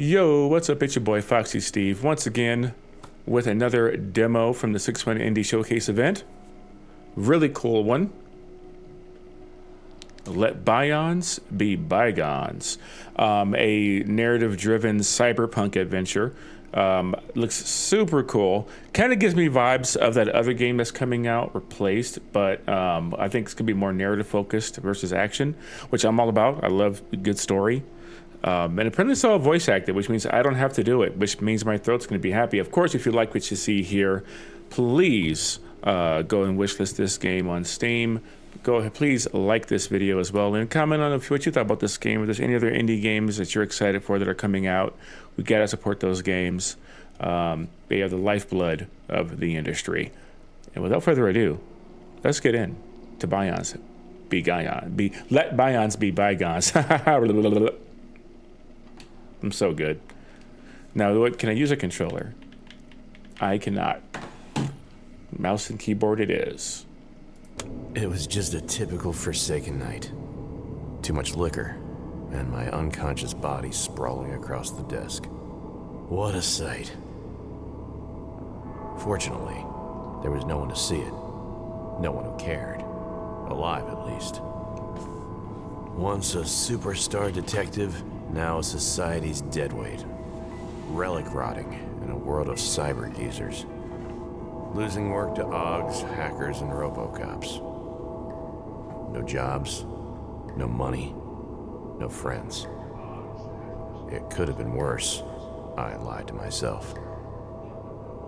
Yo, what's up? It's your boy Foxy Steve once again with another demo from the 6-Minute Indie Showcase event. Really cool one. Let Byons be bygones. A narrative-driven cyberpunk adventure. Looks super cool. Kind of gives me vibes of that other game that's coming out, Replaced, but I think it's going to be more narrative-focused versus action, which I'm all about. I love a good story. And apparently it's all voice acted, which means I don't have to do it, which means my throat's going to be happy. Of course, if you like what you see here, please go and wishlist this game on Steam. Go ahead, please like this video as well and comment on what you thought about this game. If there's any other indie games that you're excited for that are coming out, we gotta support those games. They are the lifeblood of the industry. And without further ado, let's get in to Bions. Let Byons be bygones. I'm so good. Now, can I use a controller? I cannot. Mouse and keyboard it is. It was just a typical Forsaken night. Too much liquor, and my unconscious body sprawling across the desk. What a sight. Fortunately, there was no one to see it. No one who cared. Alive, at least. Once a superstar detective, now society's deadweight. Relic rotting in a world of cyber geezers. Losing work to OGs, hackers, and robocops. No jobs, no money, no friends. It could have been worse. I lied to myself.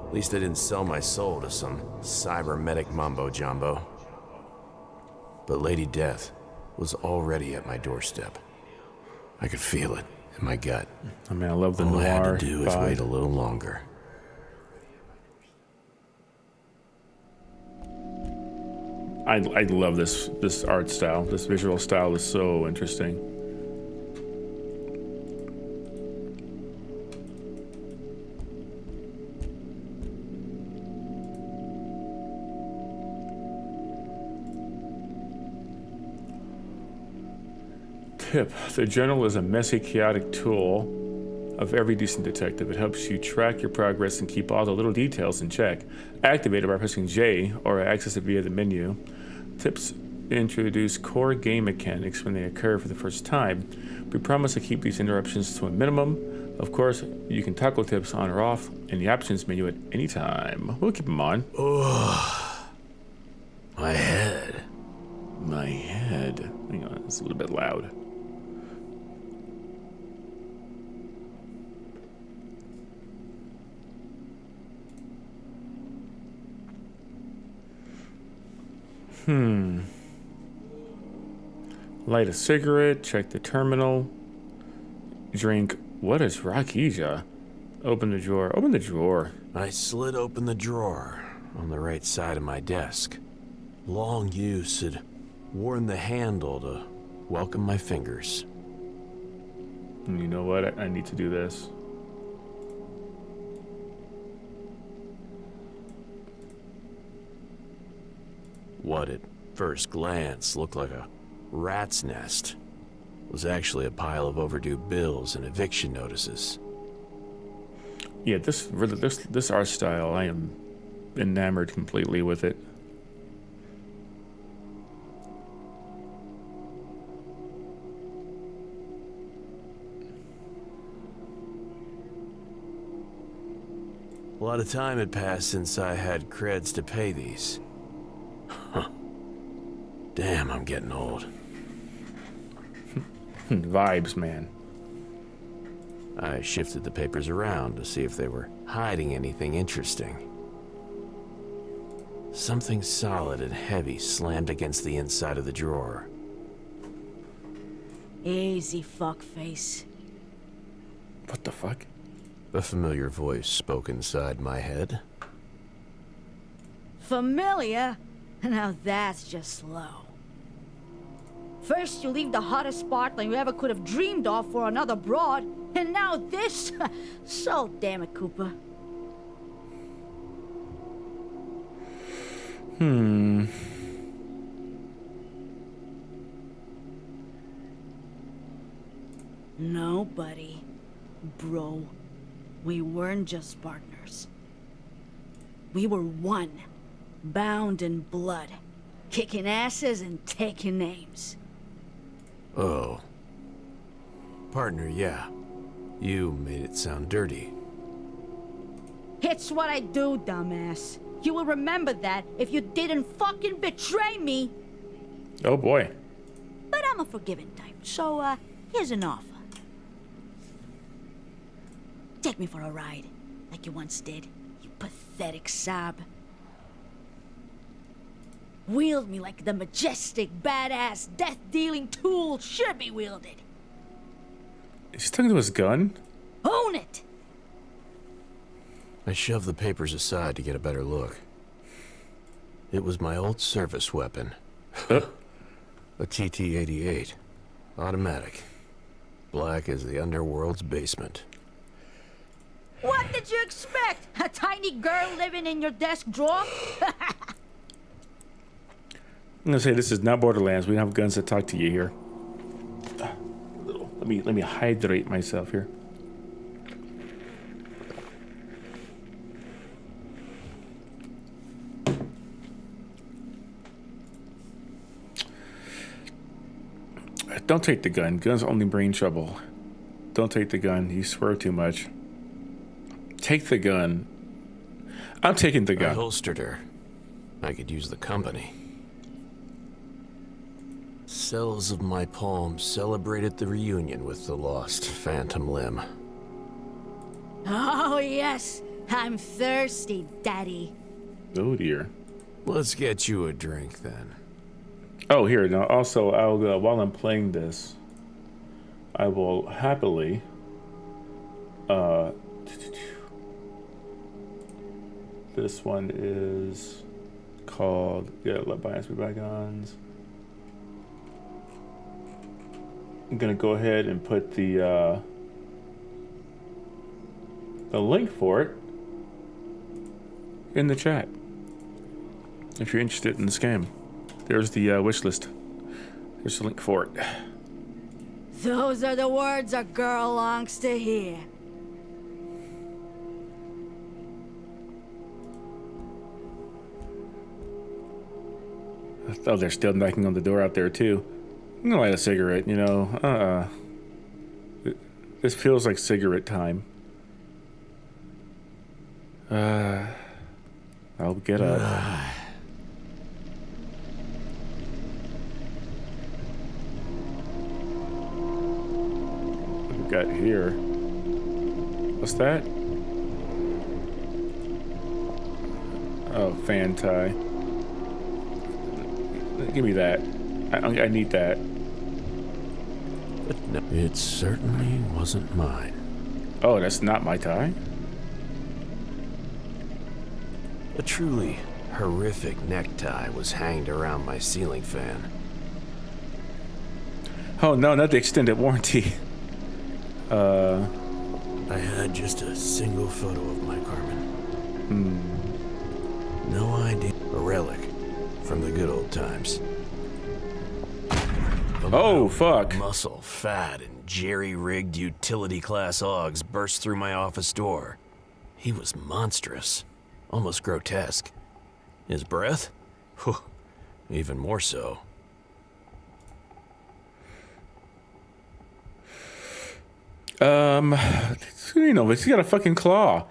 At least I didn't sell my soul to some cybernetic mumbo-jumbo. But Lady Death was already at my doorstep. I could feel it in my gut. I mean, I love the All noir I had to do is vibe. wait a little longer. I love this art style. This visual style is so interesting. Tip: the journal is a messy, chaotic tool of every decent detective. It helps you track your progress and keep all the little details in check. Activate it by pressing J or access it via the menu. Tips introduce core game mechanics when they occur for the first time. We promise to keep these interruptions to a minimum. Of course, you can toggle tips on or off in the options menu at any time. We'll keep them on. Oh, my head. My head. Hang on, it's a little bit loud. Light a cigarette, check the terminal, drink. What is Rakija? Open the drawer. Open the drawer. I slid open the drawer on the right side of my desk. Long use had worn the handle to welcome my fingers. And you know what? I need to do this. What at first glance looked like a rat's nest was actually a pile of overdue bills and eviction notices. Yeah, this art style, I am enamored completely with it. A lot of time had passed since I had creds to pay these. Huh. Damn, I'm getting old. Vibes, man. I shifted the papers around to see if they were hiding anything interesting. Something solid and heavy slammed against the inside of the drawer. Easy, fuckface. What the fuck? A familiar voice spoke inside my head. Familiar? Now that's just slow. First you leave the hottest Spartan you ever could have dreamed of for another broad, and now this? So damn it, Cooper. No, buddy. Bro, we weren't just partners. We were one, bound in blood, kicking asses and taking names. Oh. Partner, yeah. You made it sound dirty. It's what I do, dumbass. You will remember that if you didn't fucking betray me. Oh boy. But I'm a forgiving type, so here's an offer. Take me for a ride, like you once did, you pathetic sob. Wield me like the majestic, badass, death-dealing tool should be wielded. He's talking to his gun? Own it! I shoved the papers aside to get a better look. It was my old service weapon. A TT-88. Automatic. Black as the underworld's basement. What did you expect? A tiny girl living in your desk drawer? I'm gonna say this is not Borderlands. We don't have guns to talk to you here. Let me hydrate myself here. Don't take the gun. Guns only bring trouble. Don't take the gun. You swear too much. Take the gun. I'm taking the I gun. holstered her. I could use the company. Cells of my palm celebrated the reunion with the lost phantom limb. Oh, yes. I'm thirsty, Daddy. Oh dear. Let's get you a drink then. Oh, here. Now, also, I'll while I'm playing this, I will happily. This one is called Let Bions be Bygones. I'm gonna go ahead and put the link for it in the chat if you're interested in this game. There's the wish list. There's the link for it. Those are the words a girl longs to hear. Oh, they're still knocking on the door out there too. I'm gonna light a cigarette, you know. This feels like cigarette time. I'll get up. What we got here? What's that? Oh, fan tie. Give me that. I need that. But no, it certainly wasn't mine. Oh, that's not my tie? A truly horrific necktie was hanged around my ceiling fan. Oh no, not the extended warranty. I had just a single photo of my Carmen. No idea. A relic from the good old times. Oh, fuck. Muscle, fat, and jerry-rigged utility-class Augs burst through my office door. He was monstrous, almost grotesque. His breath? Whew, even more so. You know, he's got a fucking claw.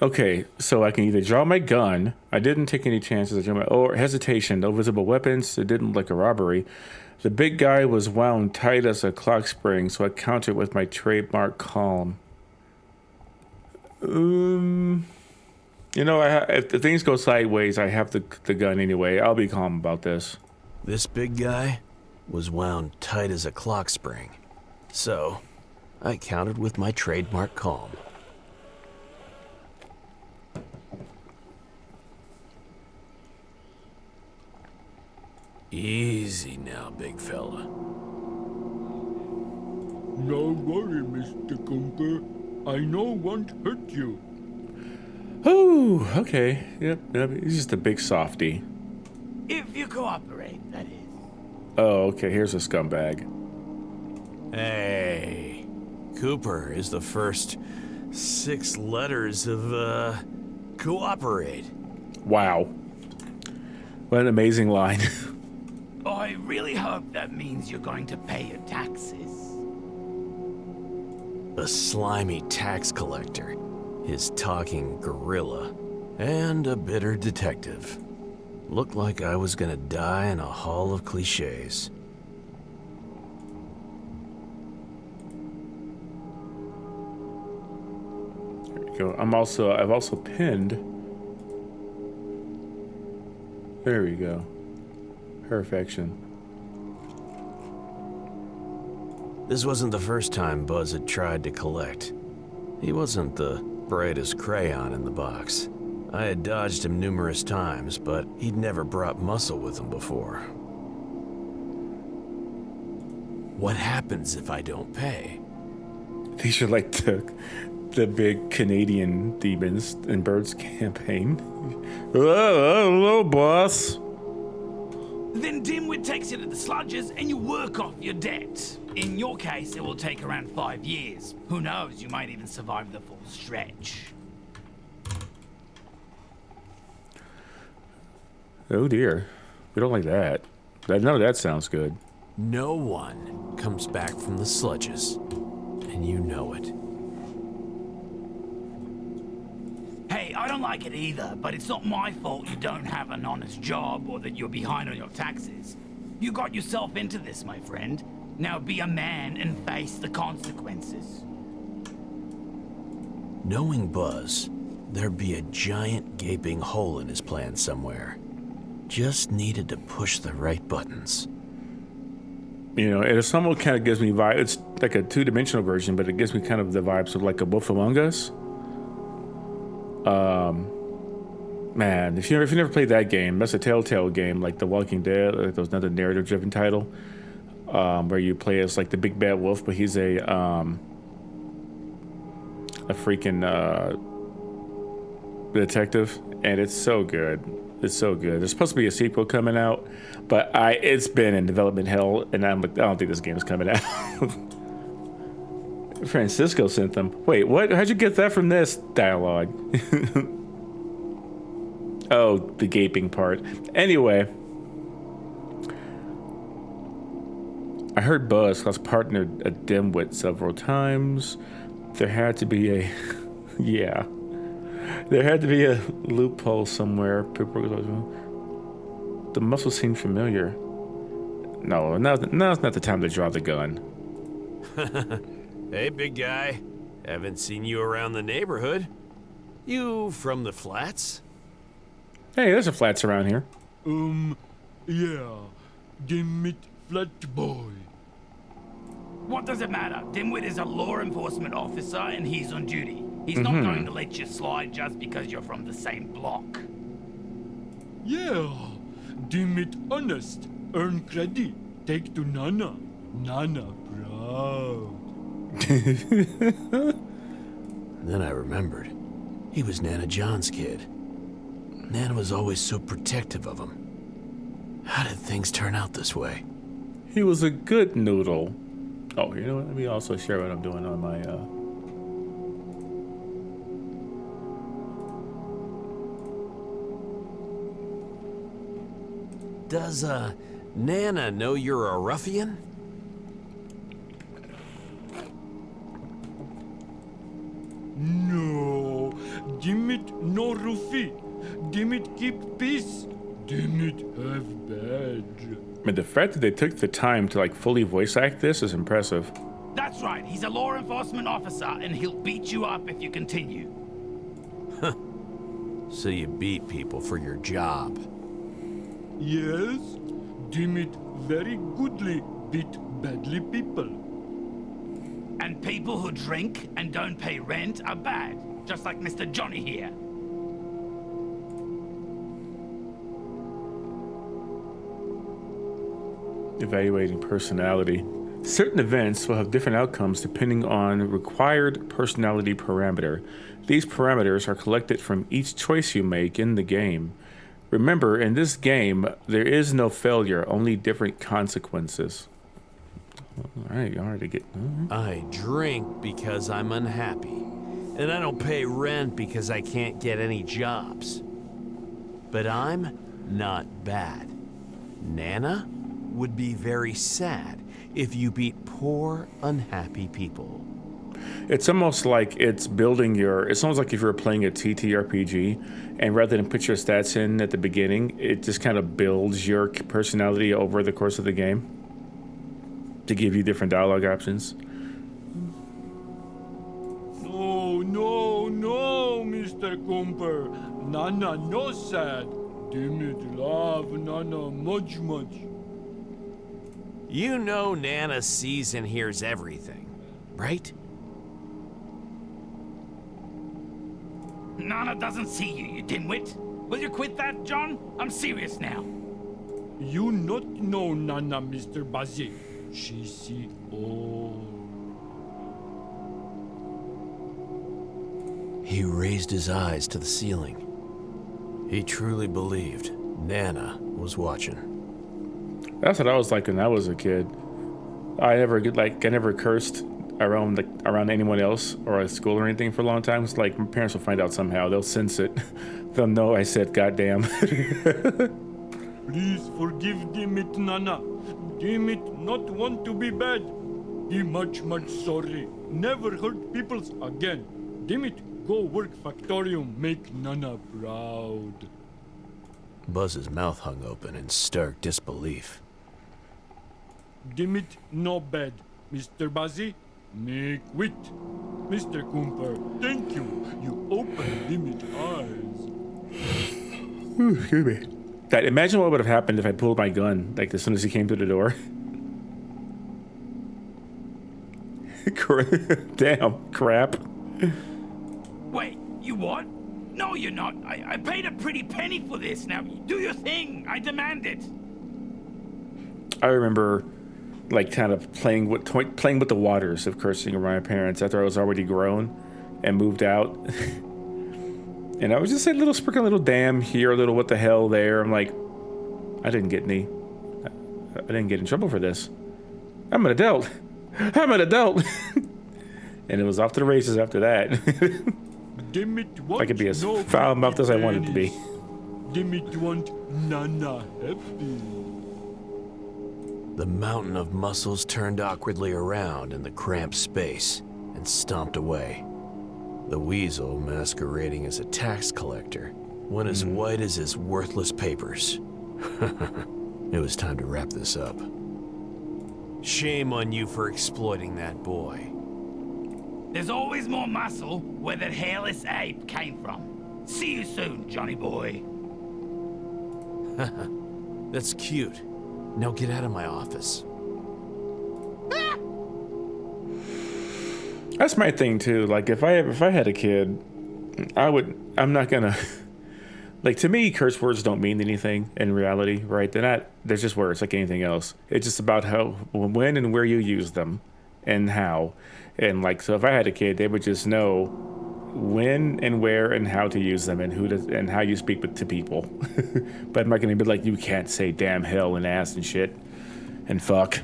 Okay, so I can either draw my gun. I didn't take any chances. Or hesitation. No visible weapons. It didn't look like a robbery. The big guy was wound tight as a clock spring, so I countered with my trademark calm. You know, if the things go sideways, I have the gun anyway. I'll be calm about this. This big guy was wound tight as a clock spring. So, I countered with my trademark calm. Easy now, big fella. No worry, Mr. Cooper. I know won't hurt you. Oh, okay. Yep. He's just a big softy. If you cooperate, that is. Oh, okay. Here's a scumbag. Hey, Cooper is the first 6 letters of, cooperate. Wow. What an amazing line. I really hope that means you're going to pay your taxes. A slimy tax collector, his talking gorilla, and a bitter detective. Looked like I was gonna die in a hall of cliches. There we go. I've also pinned. There we go. Perfection. This wasn't the first time Buzz had tried to collect. He wasn't the brightest crayon in the box. I had dodged him numerous times, but he'd never brought muscle with him before. What happens if I don't pay? These are like the big Canadian Demons and Birds campaign. Hello, boss. Then Dimwit takes you to the sludges and you work off your debt. In your case, it will take around 5 years. Who knows, you might even survive the full stretch. Oh dear. We don't like that. None of that sounds good. No one comes back from the sludges, and you know it. Hey, I don't like it either, but it's not my fault you don't have an honest job or that you're behind on your taxes. You got yourself into this, my friend. Now be a man and face the consequences. Knowing Buzz, there'd be a giant gaping hole in his plan somewhere. Just needed to push the right buttons. You know, it somewhat kind of gives me vibe. It's like a 2-dimensional version, but it gives me kind of the vibes of like a Wolf Among Us. Man, if you never played that game, that's a Telltale game, like The Walking Dead. Like there was another narrative-driven title, where you play as like the big bad wolf, but he's a freaking detective, and it's so good. It's so good. There's supposed to be a sequel coming out, but it's been in development hell, and I'm like, I don't think this game is coming out. Francisco sent them. Wait, what? How'd you get that from this dialogue? Oh, the gaping part. Anyway, I heard Buzz has partnered a dimwit several times. There had to be a, yeah. There had to be a loophole somewhere. The muscle seemed familiar. No, now's not the time to draw the gun. Hey, big guy. Haven't seen you around the neighborhood. You from the flats? Hey, there's a flats around here. Yeah. Dimit Flat Boy. What does it matter? Dimwit is a law enforcement officer and he's on duty. He's not going to let you slide just because you're from the same block. Yeah. Dimit honest. Earn credit. Take to Nana. Nana proud. Then I remembered. He was Nana John's kid. Nana was always so protective of him. How did things turn out this way? He was a good noodle. Oh, you know what? Let me also share what I'm doing on my, Does, Nana know you're a ruffian? No. Dimit no Rufi. Dimit keep peace. Dimit have badge. I mean, the fact that they took the time to like fully voice act this is impressive. That's right, he's a law enforcement officer and he'll beat you up if you continue. So you beat people for your job. Yes. Dimit very goodly beat badly people. And people who drink and don't pay rent are bad, just like Mr. Johnny here. Evaluating personality. Certain events will have different outcomes depending on required personality parameter. These parameters are collected from each choice you make in the game. Remember, in this game, there is no failure, only different consequences. All right, all right, to get. I drink because I'm unhappy. And I don't pay rent because I can't get any jobs. But I'm not bad. Nana would be very sad if you beat poor, unhappy people. It's almost like it's building your. It's almost like if you were playing a TTRPG, and rather than put your stats in at the beginning, it just kind of builds your personality over the course of the game to give you different dialogue options. No, Mr. Cooper. Nana no sad. Dimit love Nana much. You know Nana sees and hears everything, right? Nana doesn't see you, you dimwit. Will you quit that, John? I'm serious now. You not know Nana, Mr. Bazzi. She see all. He raised his eyes to the ceiling. He truly believed Nana was watching. That's what I was like when I was a kid. I never cursed around anyone else or at school or anything for a long time. It's like my parents will find out somehow. They'll sense it. They'll know I said goddamn. Please forgive Dimit, Nana. Dimit not want to be bad. He much sorry. Never hurt peoples again. Dimit go work factorium, make Nana proud. Buzz's mouth hung open in stark disbelief. Dimit no bad. Mr. Bazzi, make wit. Mr. Cooper, thank you. You opened Dimit eyes. Excuse me. Imagine what would have happened if I pulled my gun, like as soon as he came through the door. Damn, crap. Wait, you what? No, you're not. I paid a pretty penny for this. Now, do your thing. I demand it. I remember, like, kind of playing with the waters of cursing around my parents after I was already grown and moved out. And I was just saying little sprinkle, little damn here, a little what the hell there. I'm like, I didn't get in trouble for this. I'm an adult. I'm an adult. And it was off to the races after that. I could be as foul-mouthed as I wanted to be. Dimit want Nana happy. The mountain of muscles turned awkwardly around in the cramped space and stomped away. The weasel, masquerading as a tax collector, went as white as his worthless papers. It was time to wrap this up. Shame on you for exploiting that boy. There's always more muscle where that hairless ape came from. See you soon, Johnny boy. That's cute. Now get out of my office. That's my thing too. Like if I had a kid, I'm not gonna like, to me, curse words don't mean anything in reality, right? They're just words like anything else. It's just about how, when and where you use them and how. And like, so if I had a kid, they would just know when and where and how to use them and and how you speak to people. But I'm not gonna be like, you can't say damn, hell, and ass and shit and fuck.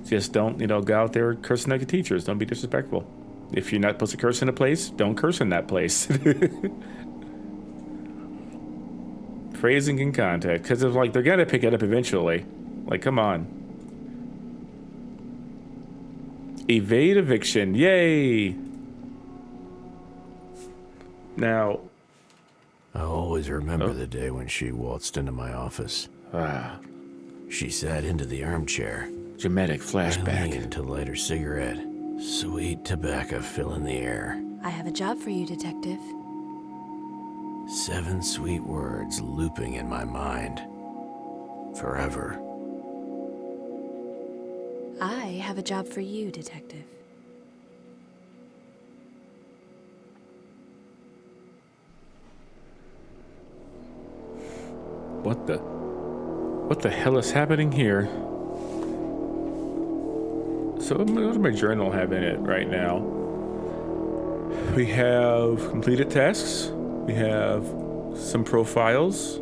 Just don't, go out there cursing like your teachers. Don't be disrespectful. If you're not supposed to curse in a place, don't curse in that place. Phrasing in context, because it's like they're gonna pick it up eventually. Like, come on. Evade eviction, yay! Now, I'll always remember the day when she waltzed into my office. She sat into the armchair. Dramatic I flashback. leaned to light her cigarette. Sweet tobacco filling the air. I have a job for you, Detective. 7 sweet words looping in my mind. Forever. I have a job for you, Detective. What the hell is happening here? So what does my journal have in it right now? We have completed tasks. We have some profiles.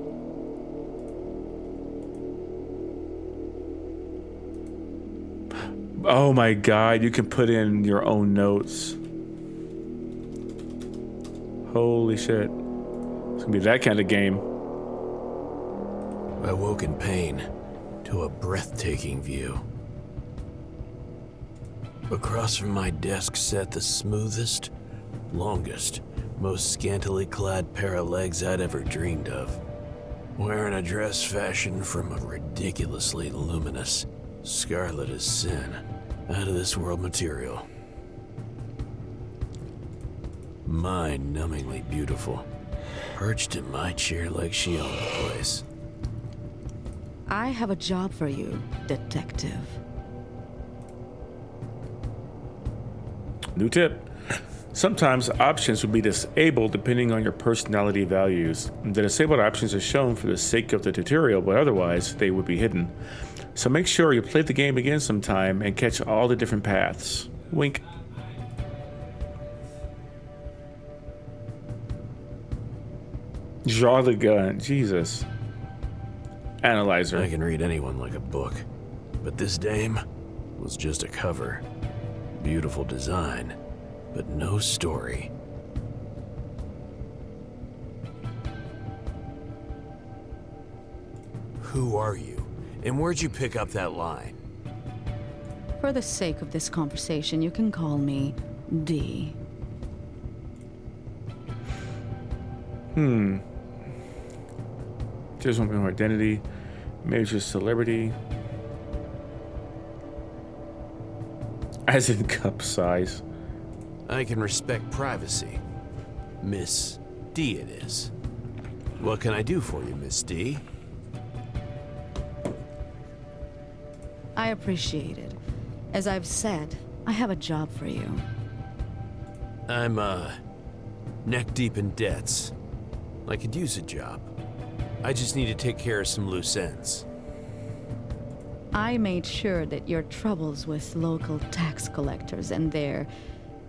Oh my God, you can put in your own notes. Holy shit. It's gonna be that kind of game. I woke in pain to a breathtaking view. Across from my desk sat the smoothest, longest, most scantily clad pair of legs I'd ever dreamed of. Wearing a dress fashioned from a ridiculously luminous, scarlet as sin, out of this world material. Mind-numbingly beautiful, perched in my chair like she owned the place. I have a job for you, detective. New tip. Sometimes options will be disabled depending on your personality values. The disabled options are shown for the sake of the tutorial, but otherwise they would be hidden. So make sure you play the game again sometime and catch all the different paths. Wink. Draw the gun. Jesus. Analyzer. I can read anyone like a book, but this dame was just a cover. Beautiful design, but no story. Who are you? And where'd you pick up that line? For the sake of this conversation, you can call me D. Just want more identity. Major celebrity. As in cup size. I can respect privacy. Miss D it is. What can I do for you, Miss D? I appreciate it. As I've said, I have a job for you. I'm, neck deep in debts. I could use a job. I just need to take care of some loose ends. I made sure that your troubles with local tax collectors and their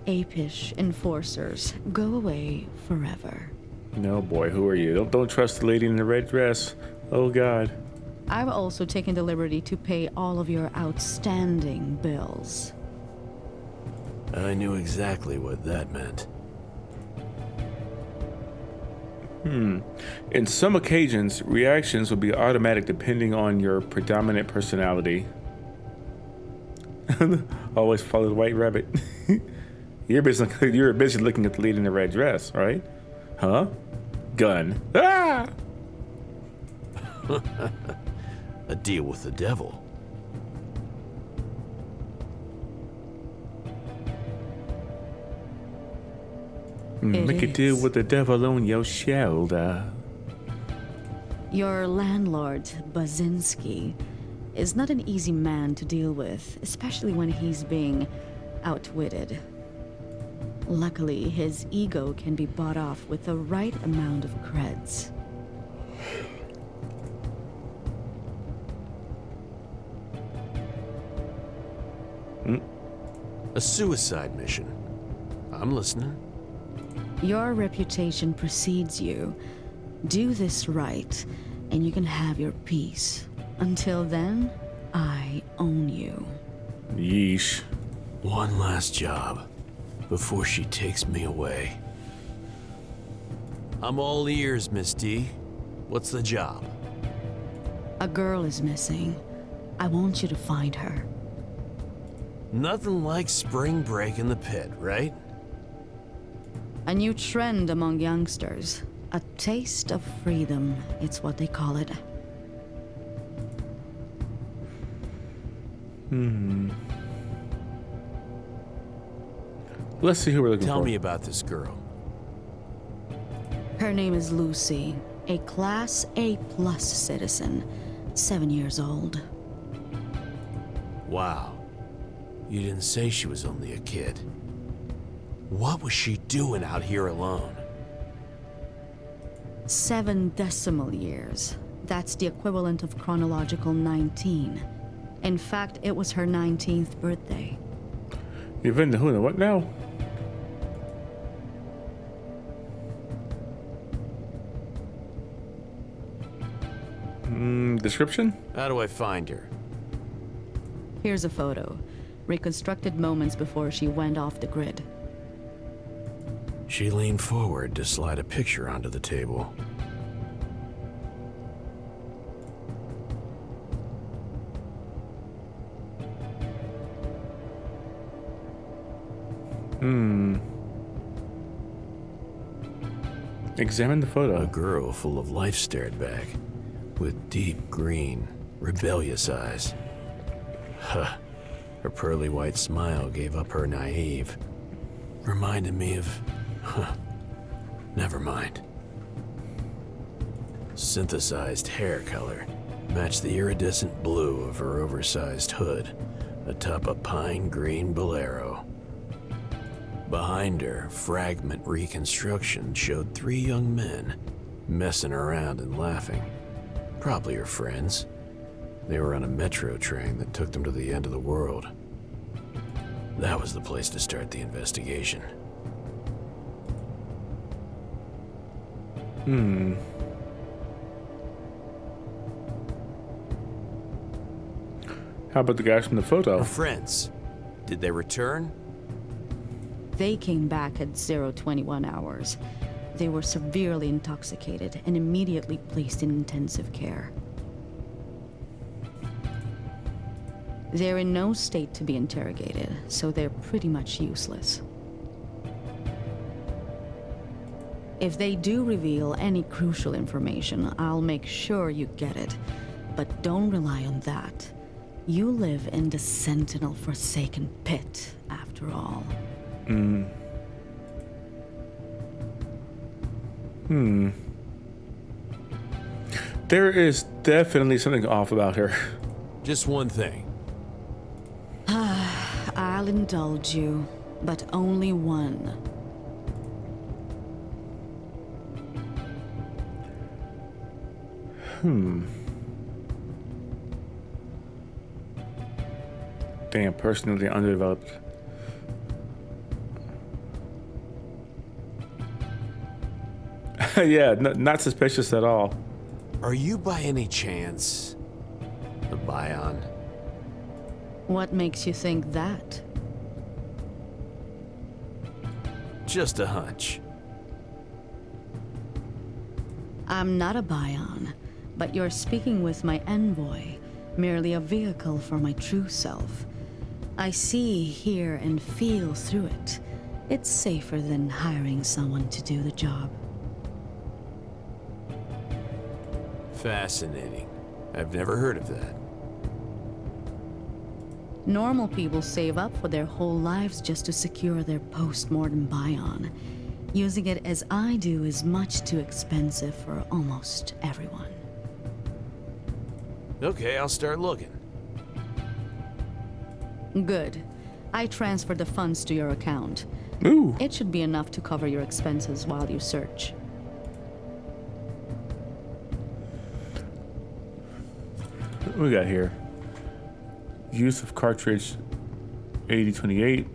apish enforcers go away forever. No, boy, who are you? Don't trust the lady in the red dress. Oh, God. I've also taken the liberty to pay all of your outstanding bills. I knew exactly what that meant. In some occasions, reactions will be automatic depending on your predominant personality. Always follow the white rabbit. You're busy looking at the lady in the red dress, right? Huh? Gun. Ah! A deal with the devil. Make a deal is. with the devil on your shoulder. Your landlord, Bazinski, is not an easy man to deal with, especially when he's being outwitted. Luckily, his ego can be bought off with the right amount of creds. A suicide mission. I'm listening. Your reputation precedes you. Do this right, and you can have your peace. Until then, I own you. Yeesh. One last job before she takes me away. I'm all ears, Miss D. What's the job? A girl is missing. I want you to find her. Nothing like spring break in the pit, right? A new trend among youngsters. A taste of freedom, it's what they call it. Let's see who we're looking for. Tell me about this girl. Her name is Lucy, a Class A+ citizen, 7 years old. Wow. You didn't say she was only a kid. What was she doing out here alone? 7 decimal years. That's the equivalent of chronological 19. In fact, it was her 19th birthday. You've been to who and what now? Description? How do I find her? Here's a photo. reconstructed moments before she went off the grid. She leaned forward to slide a picture onto the table. Examine the photo. A girl full of life stared back, with deep green, rebellious eyes. Huh. Her pearly white smile gave up her naive. Reminded me of... Never mind. Synthesized hair color matched the iridescent blue of her oversized hood atop a pine green bolero. Behind her, fragment reconstruction showed 3 young men messing around and laughing. Probably her friends. They were on a metro train that took them to the end of the world. That was the place to start the investigation. How about the guys from the photo? Her friends. Did they return? They came back at 021 hours. They were severely intoxicated and immediately placed in intensive care. They're in no state to be interrogated, so they're pretty much useless. If they do reveal any crucial information, I'll make sure you get it. But don't rely on that. You live in the Sentinel-forsaken pit, after all. There is definitely something off about her. Just one thing. I'll indulge you, but only one. Damn, personally underdeveloped. Yeah, not suspicious at all. Are you by any chance a Bion? What makes you think that? Just a hunch. I'm not a Bion, but you're speaking with my envoy, merely a vehicle for my true self. I see, hear, and feel through it. It's safer than hiring someone to do the job. Fascinating. I've never heard of that. Normal people save up for their whole lives just to secure their post-mortem Bion. Using it as I do is much too expensive for almost everyone. Okay, I'll start looking. Good. I transferred the funds to your account. Ooh. It should be enough to cover your expenses while you search. What we got here? Use of cartridge 8028.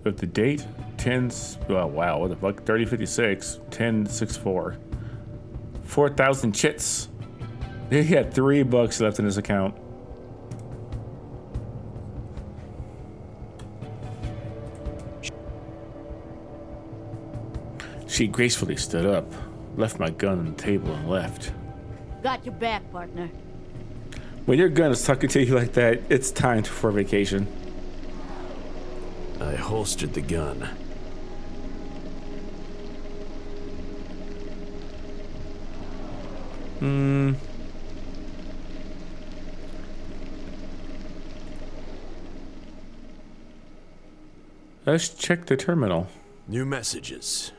With the date 10. Oh wow, what the fuck? 3056 1064. 4,000 chits. He had $3 left in his account. She gracefully stood up, left my gun on the table, and left. Got your back, partner. When your gun is talking to you like that, it's time for vacation. I holstered the gun. Let's check the terminal. New messages.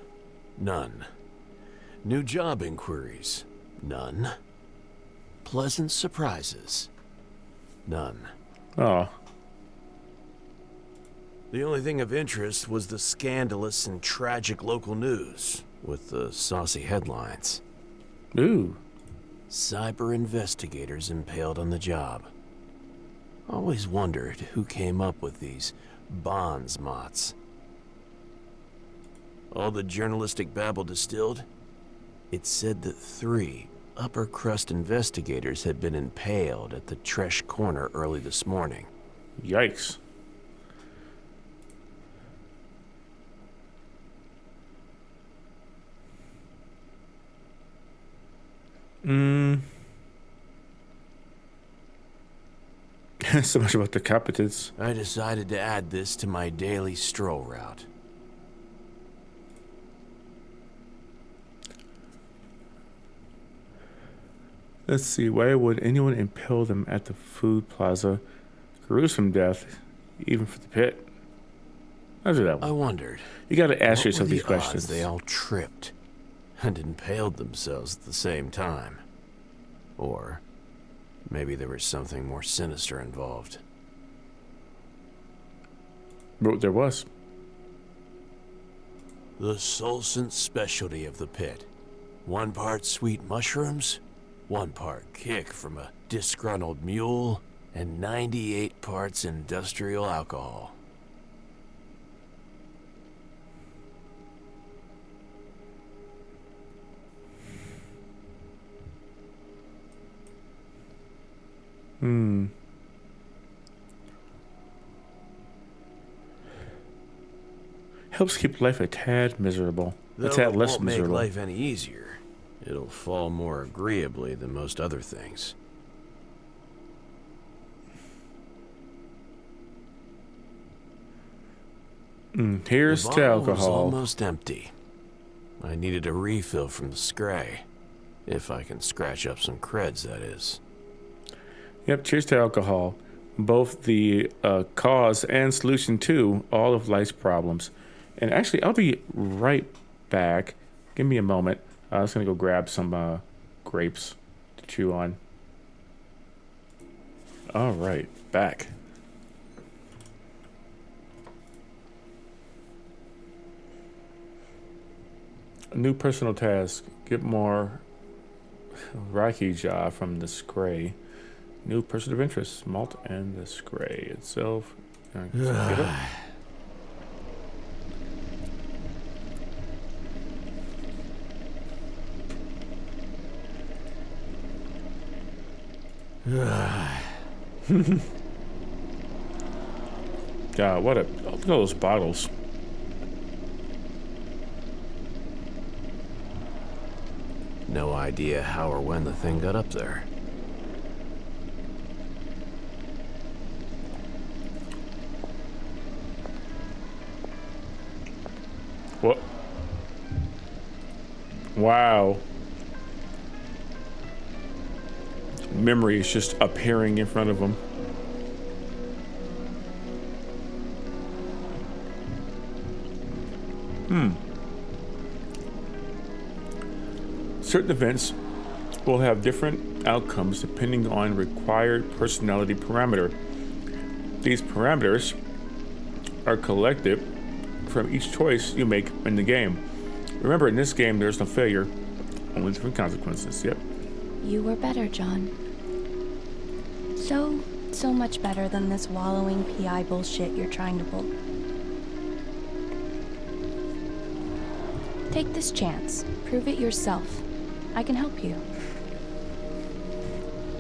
None. New job inquiries. None. Pleasant surprises. None. Oh. The only thing of interest was the scandalous and tragic local news, with the saucy headlines. Ooh. Cyber investigators impaled on the job. Always wondered who came up with these bonds mots. All the journalistic babble distilled, it said that 3 upper crust investigators had been impaled at the Tresh Corner early this morning. Yikes. So much about the competence. I decided to add this to my daily stroll route. Let's see. Why would anyone impale them at the food plaza? Gruesome death, even for the pit. I'll do that one. I wondered. You got to ask what yourself were these the odds questions. they all tripped and impaled themselves at the same time. Or maybe there was something more sinister involved. But there was. The Solsent specialty of the pit. 1 part sweet mushrooms, 1 part kick from a disgruntled mule, and 98 parts industrial alcohol. Helps keep life a tad miserable. A Though tad it less won't make miserable. life any easier. It'll fall more agreeably than most other things. Here's The to bottle was alcohol. almost empty. I needed a refill from the Scray. If I can scratch up some creds, that is. Yep, cheers to alcohol. Both the cause and solution to all of life's problems. And actually, I'll be right back. Give me a moment. I was going to go grab some grapes to chew on. All right, back. A new personal task. Get more Rocky Jaw from the Scray. New person of interest. Malt and the Scray itself. Get up. God, what a... Look at all those bottles. No idea how or when the thing got up there. What? Wow. Memory is just appearing in front of them. Certain events will have different outcomes depending on required personality parameter. These parameters are collected from each choice you make in the game. Remember, in this game, there's no failure, only different consequences. Yep. You were better, John. So much better than this wallowing PI bullshit you're trying to pull. Take this chance. Prove it yourself. I can help you.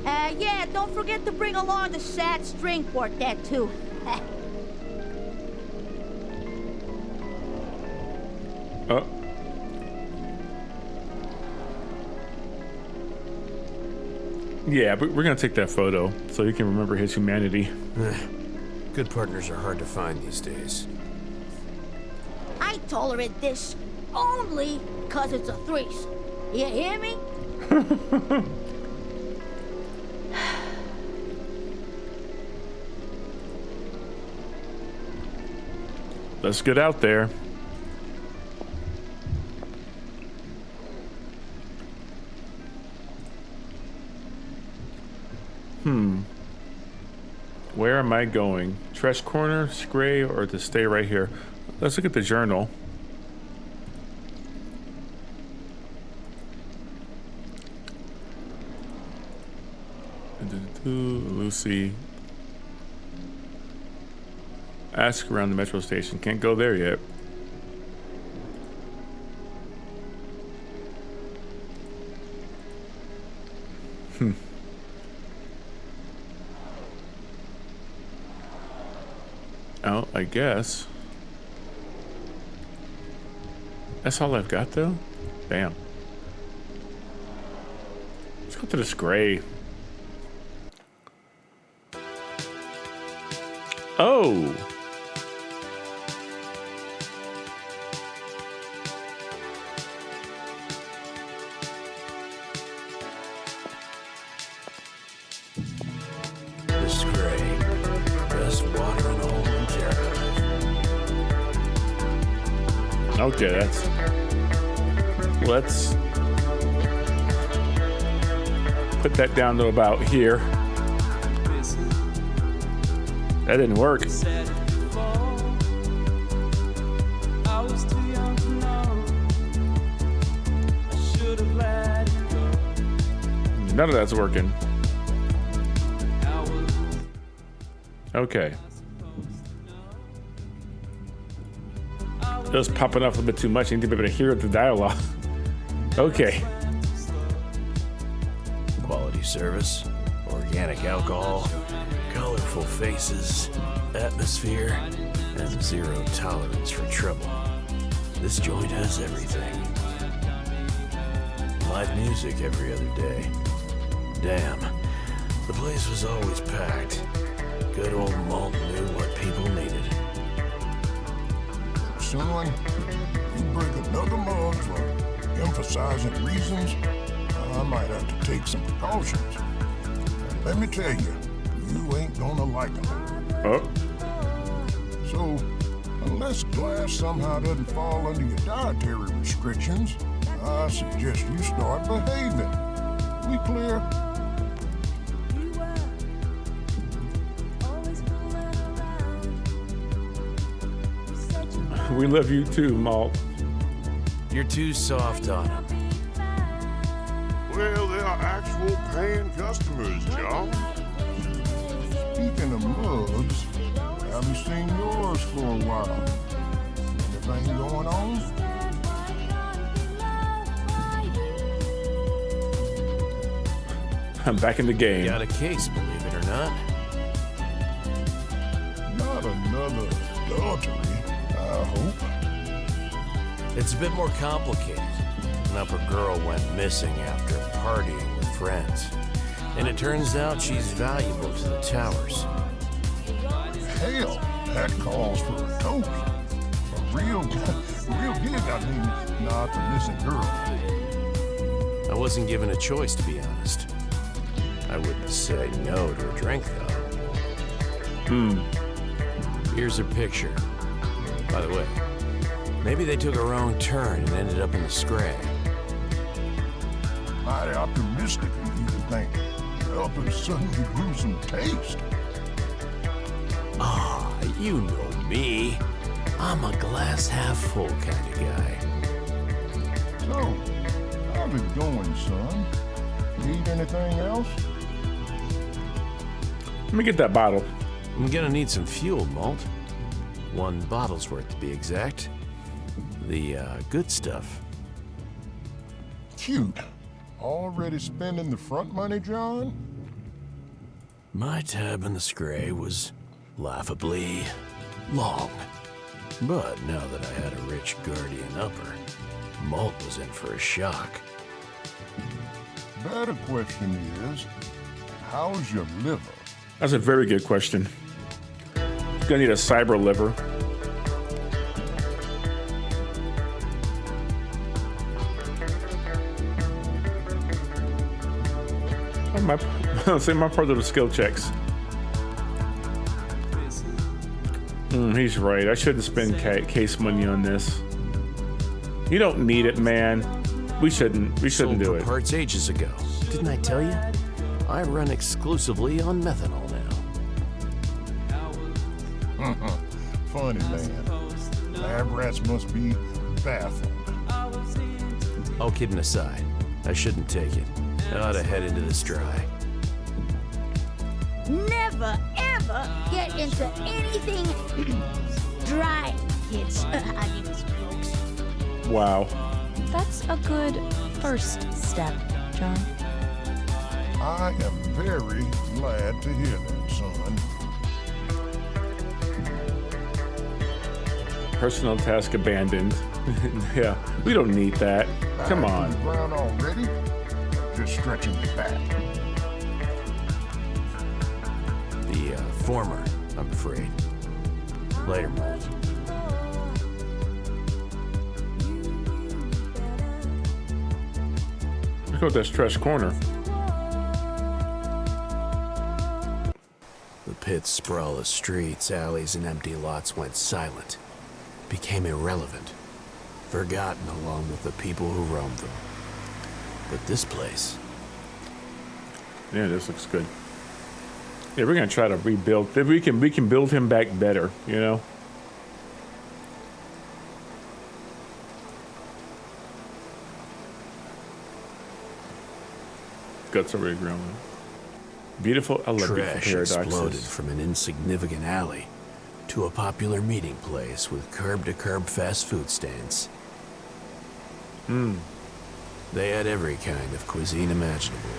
Yeah, don't forget to bring along the sad string quartet, too. Yeah, but we're gonna take that photo so you can remember his humanity. Good partners are hard to find these days. I tolerate this only 'cause it's a threesome. You hear me? Let's get out there. Where am I going? Trash corner, Scray, or to stay right here? Let's look at the journal. Lucy. Ask around the metro station. Can't go there yet. Oh, I guess. That's all I've got, though? Bam. go to this gray. Oh. This is gray. Best water in all in Terrahive. Okay, let's put that down to about here. That didn't work. None of that's working. Okay. It was popping off a little bit too much. You need to be able to hear the dialogue. Okay. Quality service, organic alcohol, colorful faces, atmosphere, and zero tolerance for trouble. This joint has everything. Live music every other day. Damn, the place was always packed. Good old Malt knew what people needed. Son, you break another mug for emphasizing reasons, I might have to take some precautions. And let me tell you, you ain't gonna like them. Oh. So, unless glass somehow doesn't fall under your dietary restrictions, I suggest you start behaving. We clear? We love you too, Malt. You're too soft on him. Well, they are actual paying customers, John. Speaking of mugs, haven't seen yours for a while. Anything going on? I'm back in the game. Got a case, believe it or not. Not another adultery, I hope. It's a bit more complicated. An upper girl went missing after partying with friends. And it turns out she's valuable to the towers. Hell, that calls for a toast. A real gig, I mean, not the missing girl. I wasn't given a choice, to be honest. I wouldn't say no to a drink, though. Here's her picture. By the way, maybe they took a wrong turn and ended up in the scray. Mighty optimistic of you to think helping suddenly grew some taste. Ah, you know me. I'm a glass half full kind of guy. So, how's it going, son? Need anything else? Let me get that bottle. I'm gonna need some fuel, Malt. 1 bottle's worth to be exact. The good stuff. Cute. Already spending the front money, John? My tab in the scray was laughably long. But now that I had a rich guardian upper, Malt was in for a shock. Better question is, how's your liver? That's a very good question. Gonna need a cyber liver. My part of the skill checks. He's right. I shouldn't spend case money on this. You don't need it, man. We shouldn't Sold do for it. parts ages ago. Didn't I tell you? I run exclusively on methanol now. Funny, man. Lab rats must be baffled. All kidding aside, I shouldn't take it. I ought to head into this dry. Never, ever get into anything dry, kids. I mean, folks. Wow. That's a good first step, John. I am very glad to hear that, son. Personal task abandoned. Yeah, we don't need that. Come Back to on. the ground already? just stretching me back. The former, I'm afraid. Later, Miles. Let's go to that stretch corner. The pit's sprawless streets, alleys, and empty lots went silent, became irrelevant, forgotten along with the people who roamed them. But this place... Yeah, this looks good. Yeah, we're gonna try to rebuild. We can build him back better, you know. Guts already grown. Beautiful, I love beautiful Trash paradoxes. exploded from an insignificant alley to a popular meeting place with curb-to-curb fast food stands. They had every kind of cuisine imaginable,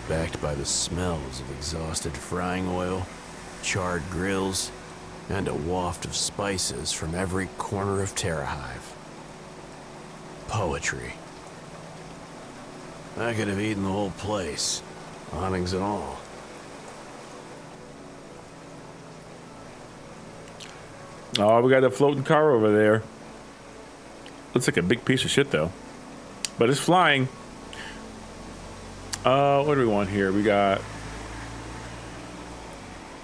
backed by the smells of exhausted frying oil, charred grills, and a waft of spices from every corner of Terrahive. Poetry. I could have eaten the whole place, awnings and all. Oh, we got a floating car over there. Looks like a big piece of shit, though. But it's flying. What do we want here? We got...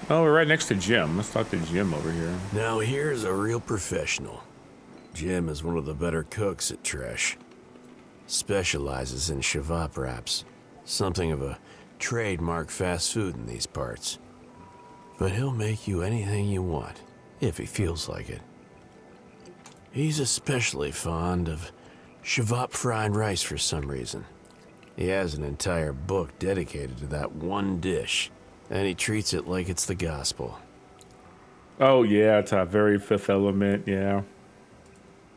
Oh, we're right next to Jim. Let's talk to Jim over here. Now here's a real professional. Jim is one of the better cooks at Trash. Specializes in shavap wraps. Something of a trademark fast food in these parts. But he'll make you anything you want, if he feels like it. He's especially fond of shavap fried rice for some reason. He has an entire book dedicated to that one dish, and he treats it like it's the gospel. Oh, yeah, it's a very Fifth Element, yeah.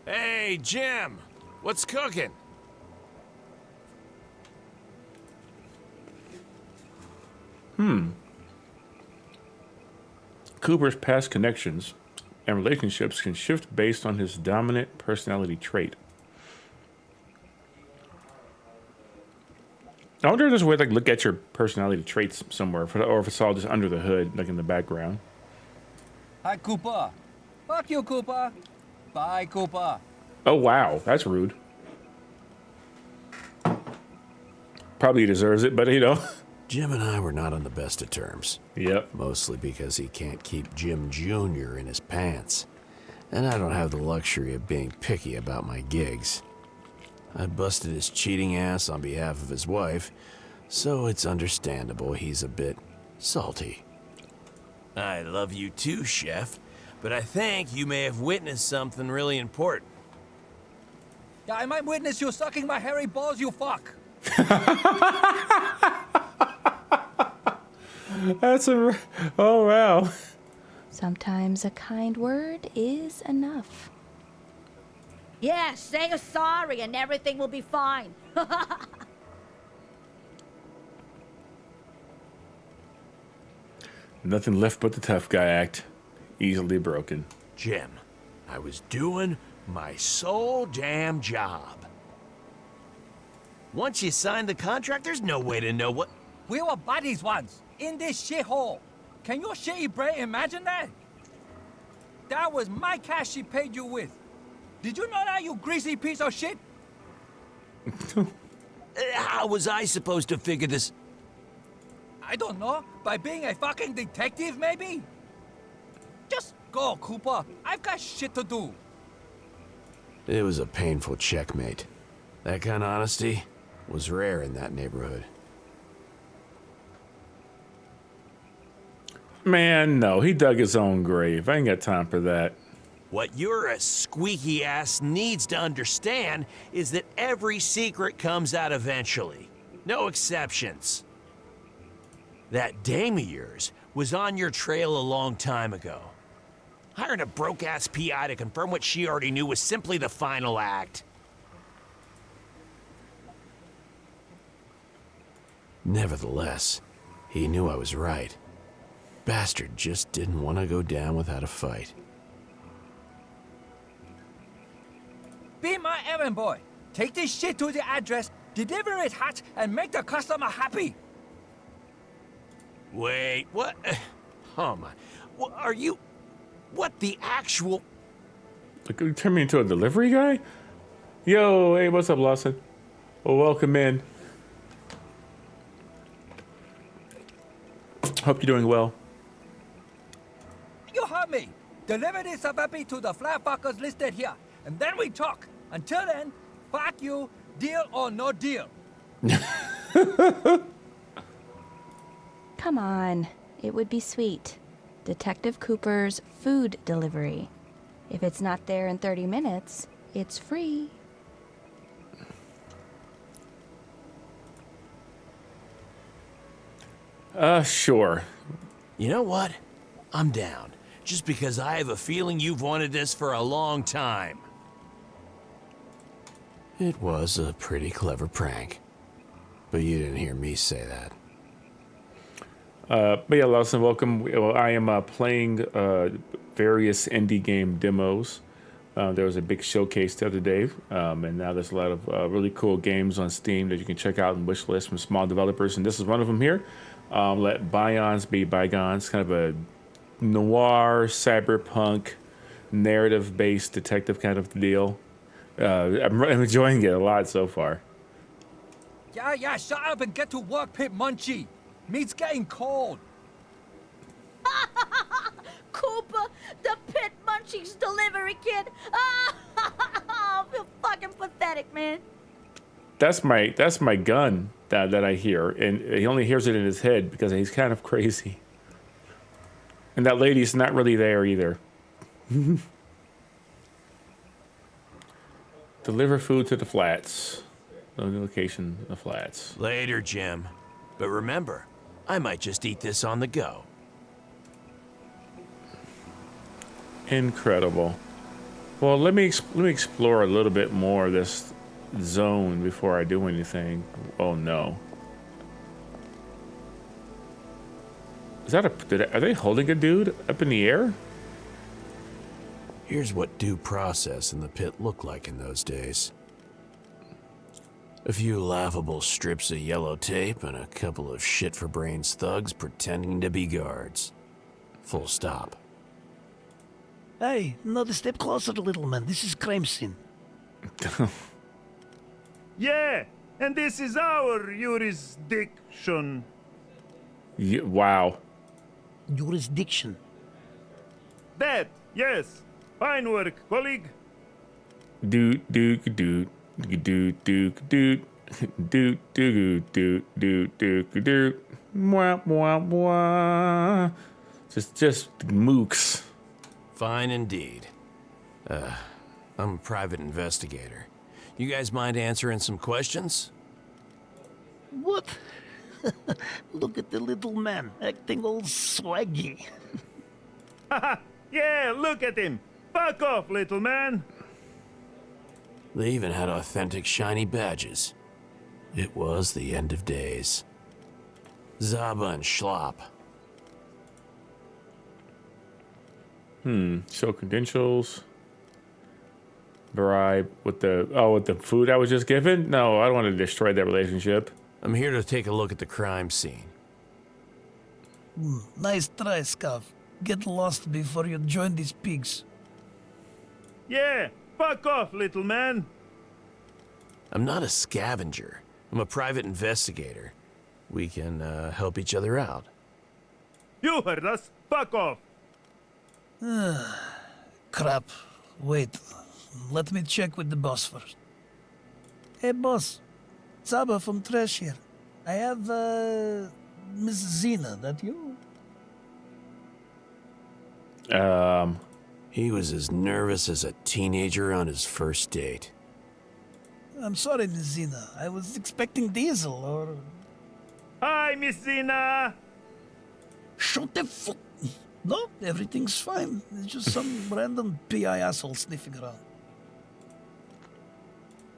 Hey, Jim! What's cooking? Cooper's past connections and relationships can shift based on his dominant personality trait. I wonder if there's a way to look at your personality traits somewhere, or if it's all just under the hood, like in the background. Hi, Cooper. Fuck you, Cooper. Bye, Cooper. Oh, wow, that's rude. Probably deserves it, but you know. Jim and I were not on the best of terms. Yep. Mostly because he can't keep Jim Jr. in his pants. And I don't have the luxury of being picky about my gigs. I busted his cheating ass on behalf of his wife, so it's understandable he's a bit salty. I love you too, Chef, but I think you may have witnessed something really important. Yeah, I might witness you sucking my hairy balls, you fuck. That's a... Oh, wow. Sometimes a kind word is enough. Yeah, say you're sorry and everything will be fine. Nothing left but the tough guy act. Easily broken. Jim, I was doing my sole damn job. Once you sign the contract, there's no way to know what... We were buddies once, in this shithole. Can your shitty brain imagine that? That was my cash she paid you with. Did you know that, you greasy piece of shit? How was I supposed to figure this? I don't know. By being a fucking detective, maybe? Just go, Cooper. I've got shit to do. It was a painful checkmate. That kind of honesty was rare in that neighborhood. Man, no. He dug his own grave. I ain't got time for that. What your squeaky ass needs to understand is that every secret comes out eventually. No exceptions. That dame of yours was on your trail a long time ago. Hiring a broke-ass PI to confirm what she already knew was simply the final act. Nevertheless, he knew I was right. Bastard just didn't want to go down without a fight. Be my errand boy. Take this shit to the address, Deliver it hot and make the customer happy. Wait, what? Oh my. What are you? What the actual? Like, you turn me into a delivery guy? Yo, hey, what's up, Lawson? Well, welcome in. Hope you're doing well. You heard me. Deliver this puppy to the flat fuckers listed here, and then we talk. Until then, fuck you, deal or no deal. Come on, it would be sweet. Detective Cooper's food delivery. If it's not there in 30 minutes, it's free. Sure. You know what? I'm down. Just because I have a feeling you've wanted this for a long time. It was a pretty clever prank. But you didn't hear me say that. But yeah, Lawson, welcome. Well, I am playing various indie game demos. There was a big showcase the other day, and now there's a lot of really cool games on Steam that you can check out and wishlist from small developers, and this is one of them here. Let Bions be Bygones, kind of a noir, cyberpunk, narrative-based detective kind of deal. I'm enjoying it a lot so far. Yeah, shut up and get to work, Pit Munchie. Meat's getting cold. Cooper, the Pit Munchies delivery kid. I feel fucking pathetic, man. That's my gun that I hear, and he only hears it in his head because he's kind of crazy. And that lady's not really there either. Deliver food to the flats. The location, the flats. Later, Jim. But remember, I might just eat this on the go. Incredible. Well, let me explore a little bit more of this zone before I do anything. Oh no. Is that are they holding a dude up in the air? Here's what due process in the pit looked like in those days. A few laughable strips of yellow tape and a couple of shit-for-brains thugs pretending to be guards. Full stop. Hey, another step closer, little man. This is crime scene. Yeah, and this is our jurisdiction. Yeah, wow. Jurisdiction. That, yes. Fine work, colleague. Doot doot doot doot doot doot doot doot doot doot doot doot. Mwah mwah mwah. Just mooks. Fine indeed. I'm a private investigator. You guys mind answering some questions? What? Look at the little man, acting all swaggy. Yeah, look at him. Fuck off, little man. They even had authentic shiny badges. It was the end of days. Zaba and Schlop. Show credentials. Bribe with the food I was just given? No, I don't want to destroy that relationship. I'm here to take a look at the crime scene. Nice try, Scav. Get lost before you join these pigs. Yeah, fuck off, little man. I'm not a scavenger. I'm a private investigator. We can help each other out. You heard us. Fuck off. Crap. Wait. Let me check with the boss first. Hey, boss. Zaba from Trash here. I have, Miss Zena. That you? He was as nervous as a teenager on his first date. I'm sorry, Miss Zena. I was expecting Diesel or... Hi, Miss Zena. Shut the fuck... No, everything's fine. It's just some random PI asshole sniffing around.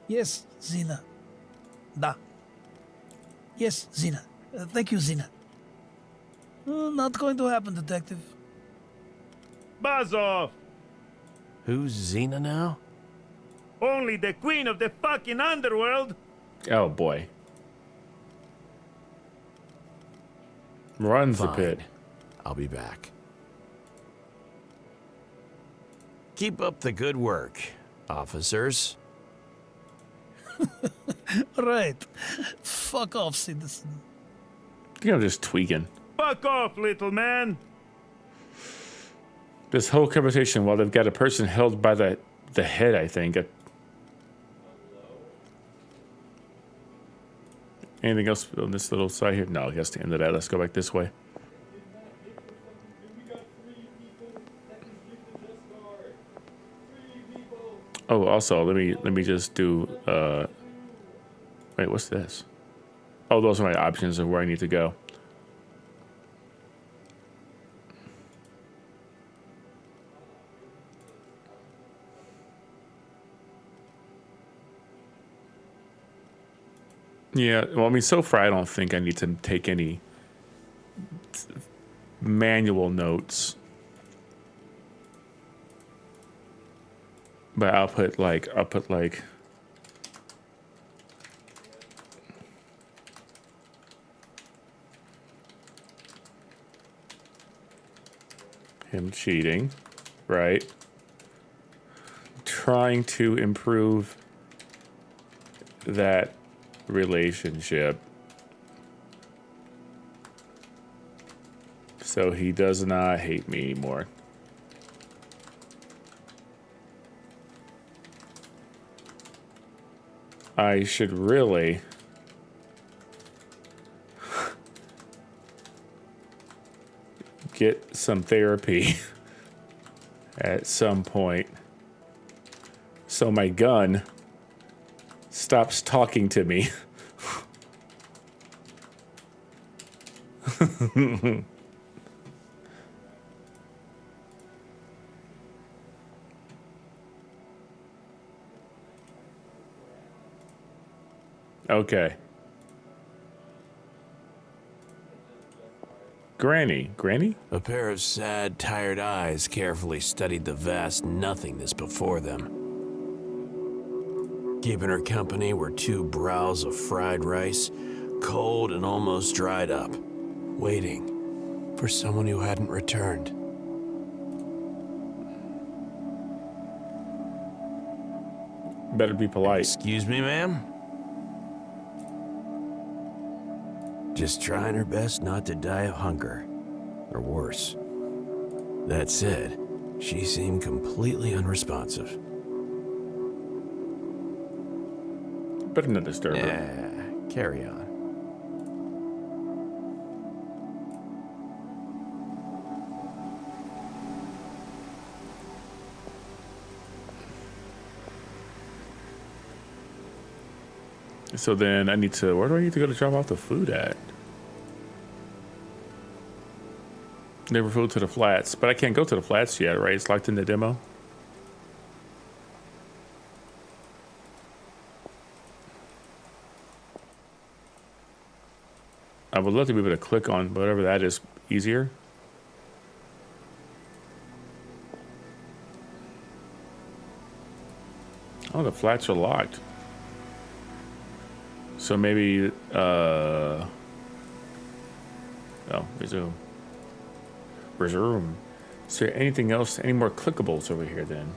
Yes, Zena. Da. Yes, Zena. Thank you, Zena. Not going to happen, Detective. Buzz off. Who's Xena now? Only the queen of the fucking underworld. Oh boy. Runs the Fine. pit. I'll be back. Keep up the good work, officers. Right. Fuck off, citizen. I think I'm just tweaking. Fuck off, little man. This whole conversation while they've got a person held by the head, I think. Anything else on this little side here? No, I guess the end of that. Let's go back this way. Oh, also, let me just do. Wait, what's this? Oh, those are my options of where I need to go. Yeah, well, I mean, so far I don't think I need to take any manual notes. But I'll put like him cheating, right? Trying to improve that relationship so he does not hate me anymore. I should really get some therapy at some point so my gun stops talking to me. Okay. Granny. A pair of sad, tired eyes carefully studied the vast nothingness before them. Keeping her company were two brows of fried rice, cold and almost dried up, waiting for someone who hadn't returned. Better be polite. Excuse me, ma'am? Just trying her best not to die of hunger, or worse. That said, she seemed completely unresponsive. Better not disturb her. Yeah, carry on. So then I need to, where do I need to go to drop off the food at? Never flew to the flats, but I can't go to the flats yet, right? It's locked in the demo. I would love to be able to click on whatever that is easier. Oh, the flats are locked. So maybe, oh, resume. Resume. Is there anything else, any more clickables over here then?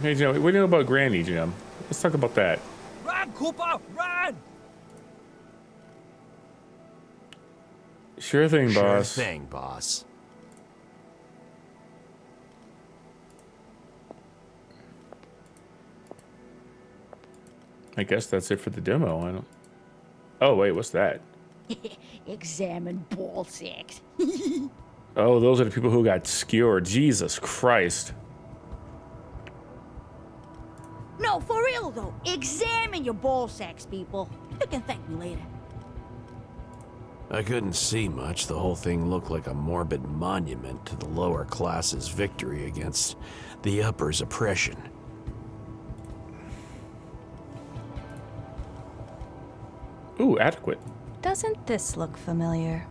Hey, Jim, what do you know about Granny, Jim? Let's talk about that. Run, Cooper, run! Sure thing, boss. Sure thing, boss. I guess that's it for the demo. I don't. Oh wait, what's that? Examine ball sacks. Oh, those are the people who got skewered. Jesus Christ. No, for real though. Examine your ball sacks, people. You can thank me later. I couldn't see much. The whole thing looked like a morbid monument to the lower classes' victory against the upper's oppression. Ooh, adequate. Doesn't this look familiar?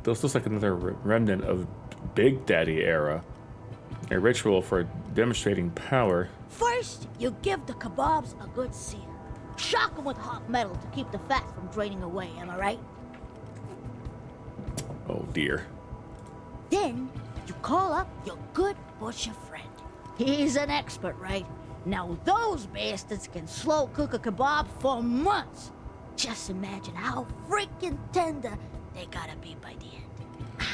This looks like another remnant of Big Daddy era. A ritual for demonstrating power. First, you give the kebabs a good sear. Shock them with hot metal to keep the fat from draining away, am I right? Oh dear. Then, you call up your good butcher friend. He's an expert, right? Now those bastards can slow cook a kebab for months. Just imagine how freaking tender they gotta be by the end.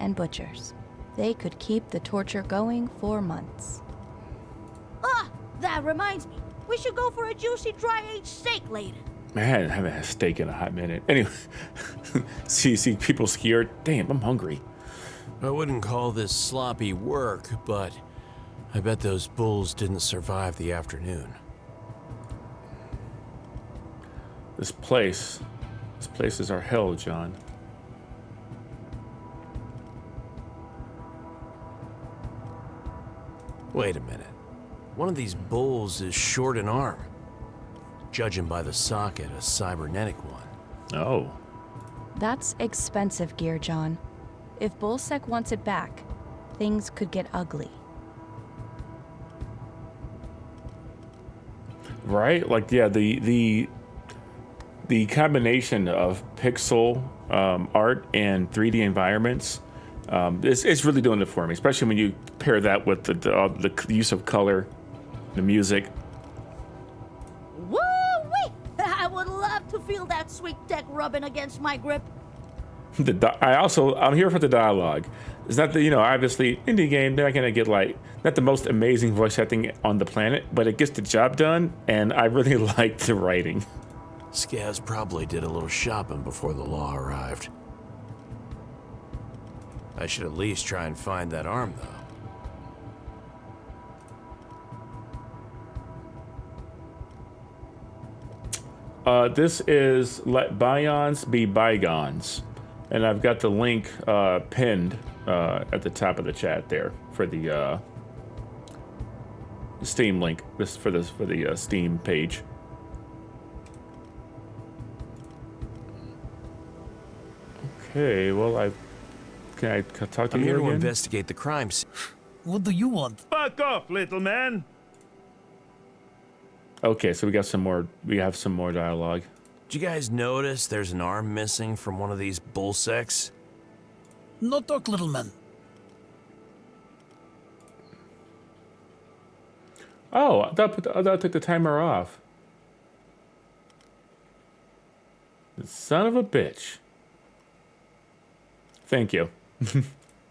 And butchers. They could keep the torture going for months. Ah, that reminds me. We should go for a juicy dry-aged steak later. Man, I haven't had a steak in a hot minute. Anyway, see people scared. Damn, I'm hungry. I wouldn't call this sloppy work, but I bet those bulls didn't survive the afternoon. This place is our hell, John. Wait a minute. One of these bulls is short an arm. Judging by the socket, a cybernetic one. Oh. That's expensive gear, John. If Bullsec wants it back, things could get ugly. Right? Like, yeah, the combination of pixel art and 3D environments, it's really doing it for me, especially when you pair that with the use of color, the music. Woo-wee! I would love to feel that sweet tech rubbing against my grip. I'm here for the dialogue. It's not the, obviously, indie game, they're not going to get, not the most amazing voice acting on the planet, but it gets the job done, and I really like the writing. Scaz probably did a little shopping before the law arrived. I should at least try and find that arm, though. This is Let Byons Be Bygones. And I've got the link pinned at the top of the chat there for the Steam link. This for the Steam page. Okay, well, can I talk to I'm you here again? to investigate the crime scene. What do you want? Fuck off, little man. Okay, so we have some more dialogue. Did you guys notice there's an arm missing from one of these bullsecks? No talk, little man. Oh, I thought I took the timer off. Son of a bitch. Thank you.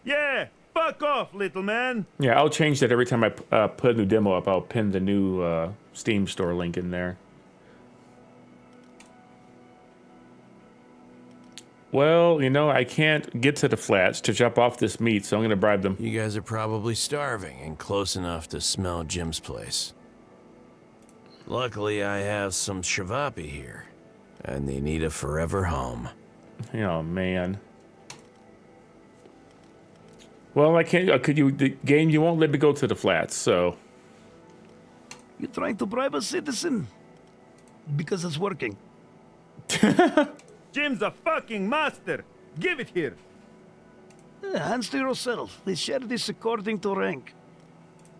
Yeah, fuck off, little man. Yeah, I'll change that every time I put a new demo up. I'll pin the new Steam store link in there. Well, I can't get to the flats to drop off this meat, so I'm going to bribe them. You guys are probably starving and close enough to smell Jim's place. Luckily, I have some shavapi here, and they need a forever home. Oh, man. Well, I can't. The game, you won't let me go to the flats, so. You trying to bribe a citizen? Because it's working. Jim's a fucking master. Give it here. Hands to yourself. We share this according to rank.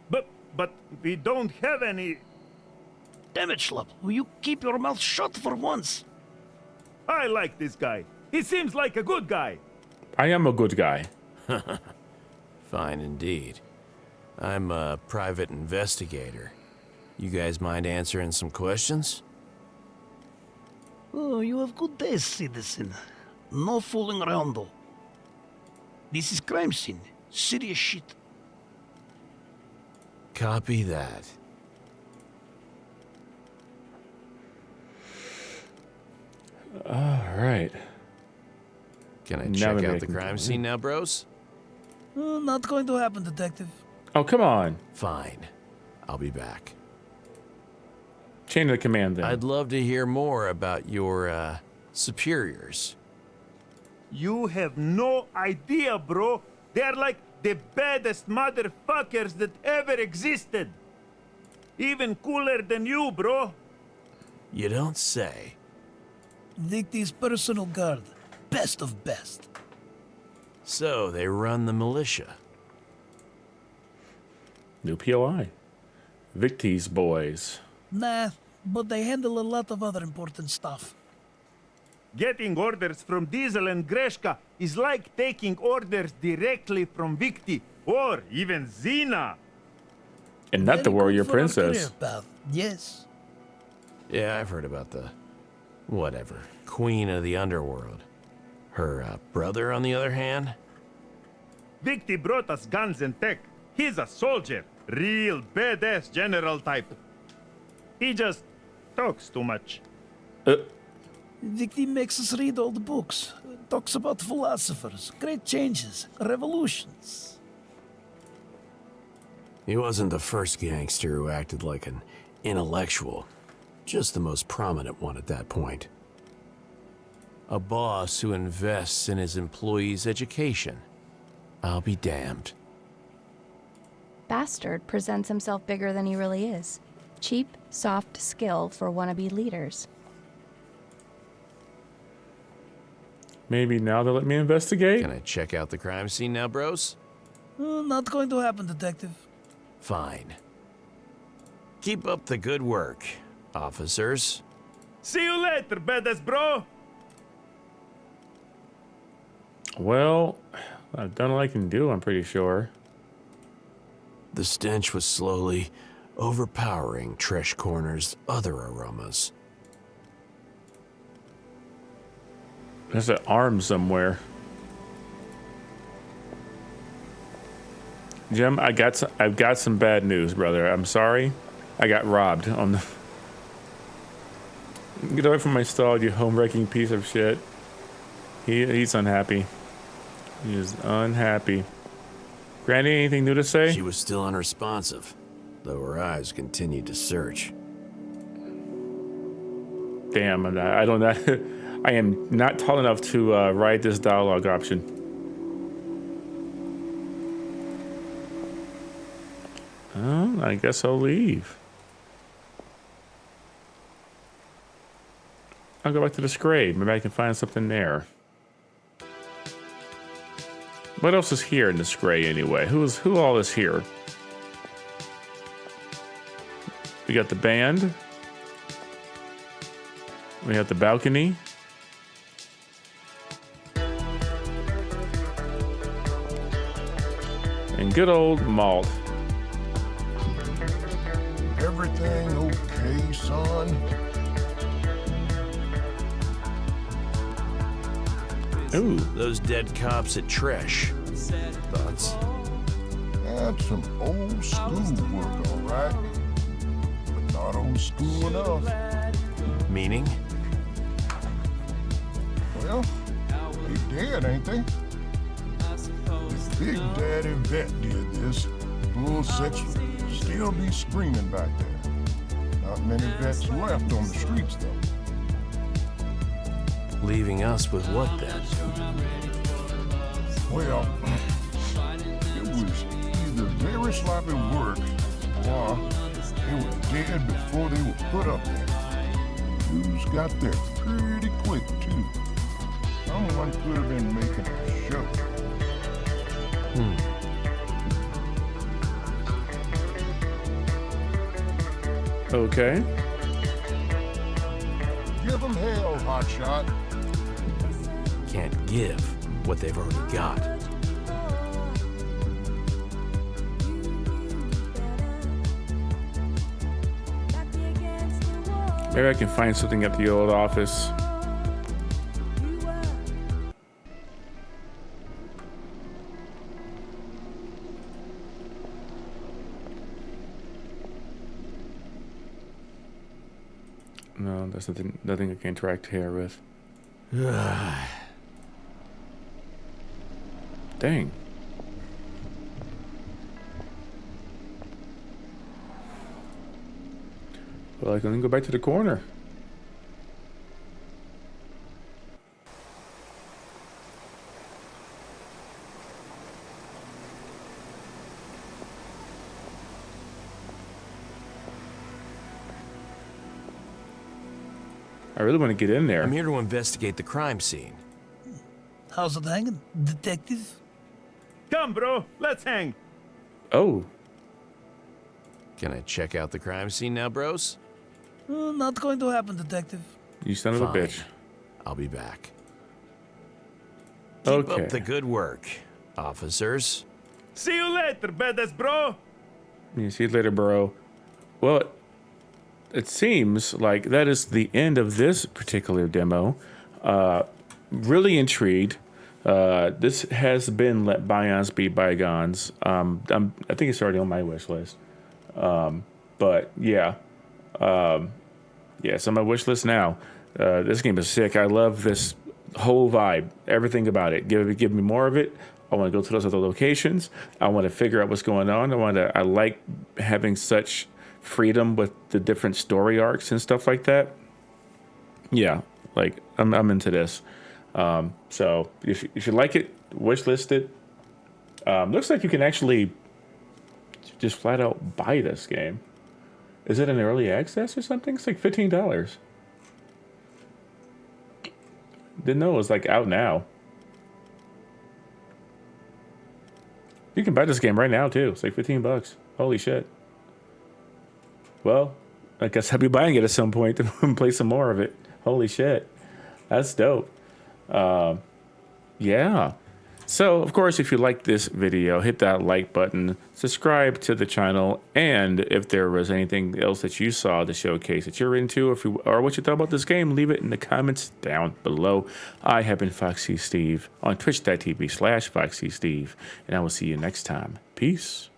But we don't have any. Damn it, Schlub. Will you keep your mouth shut for once? I like this guy. He seems like a good guy. I am a good guy. Fine indeed. I'm a private investigator. You guys mind answering some questions? Oh, you have good taste, citizen. No fooling around, though. This is crime scene. Serious shit. Copy that. All right. Can I Now check maybe out I the can- crime scene now, bros? Not going to happen, detective. Oh, come on. Fine. I'll be back. Chain of command then. I'd love to hear more about your, superiors. You have no idea, bro. They're like the baddest motherfuckers that ever existed. Even cooler than you, bro. You don't say. Vicky's personal guard. Best of best. So, they run the militia. New POI. Vicky's boys. Nah, but they handle a lot of other important stuff. Getting orders from Diesel and Greshka is like taking orders directly from Victi or even Xena. And not the Very warrior good for our princess. career path. Yes. Yeah, I've heard about the... whatever. Queen of the underworld. Her brother, on the other hand? Victi brought us guns and tech. He's a soldier. Real badass general type. He just talks too much. Victi makes us read all the books. Talks about philosophers, great changes, revolutions. He wasn't the first gangster who acted like an intellectual. Just the most prominent one at that point. A boss who invests in his employees' education. I'll be damned. Bastard presents himself bigger than he really is. Cheap, soft skill for wannabe leaders. Maybe now they'll let me investigate? Can I check out the crime scene now, bros? Not going to happen, Detective. Fine. Keep up the good work, officers. See you later, badass bro. Well, I've done all I can do, I'm pretty sure. The stench was slowly overpowering Tresh Corner's other aromas. There's an arm somewhere. Jim, I've got some bad news, brother. I'm sorry. I got robbed on the... Get away from my stall, you home-wrecking piece of shit. He's unhappy. He is unhappy. Granny, anything new to say? She was still unresponsive, though her eyes continued to search. Damn, I don't know. I am not tall enough to write this dialogue option. Oh, I guess I'll leave. I'll go back to the scrape. Maybe I can find something there. What else is here in the Scray anyway? Who all is here? We got the band. We have the balcony. And good old Malt. Everything okay, son? Ooh. Those dead cops at Tresh. Thoughts? That's some old school work, all right. But not old school enough. Meaning? Well, they dead, ain't they? Big Daddy Vet did this. Bull Six would still be screaming back there. Not many vets left on the streets, though. Leaving us with what, then? Well, it was either very sloppy work, or they were dead before they were put up there. News got there pretty quick, too. Someone could have been making a show. Okay. Give them hell, hotshot. Can't give what they've already got. Maybe I can find something at the old office. No, there's nothing I can interact here with. Dang. Well, I can go back to the corner. I really want to get in there. I'm here to investigate the crime scene. How's it hanging, Detective? Come, bro. Let's hang. Oh. Can I check out the crime scene now, bros? Not going to happen, Detective. You son of a Fine. bitch. I'll be back. Keep Okay. up the good work, officers. See you later, badass bro. You see you later, bro. Well, it seems like that is the end of this particular demo. Really intrigued. This has been Let Byons Be Bygones. I think it's already on my wish list. But yeah. Yeah, it's on my wish list now. This game is sick. I love this whole vibe. Everything about it. Give me more of it. I want to go to those other locations. I want to figure out what's going on. I like having such freedom with the different story arcs and stuff like that. Yeah, like I'm into this. So if you like it, wish list it. Looks like you can actually just flat out buy this game. Is it an early access or something? It's like $15. Didn't know it was like out now. You can buy this game right now too. It's like $15. Holy shit. Well, I guess I'll be buying it at some point to play some more of it. Holy shit. That's dope. Yeah. So, of course, if you like this video, hit that like button, subscribe to the channel, and if there was anything else that you saw the showcase that you're into, or what you thought about this game, leave it in the comments down below. I have been Foxy Steve on twitch.tv/FoxySteve, and I will see you next time. Peace.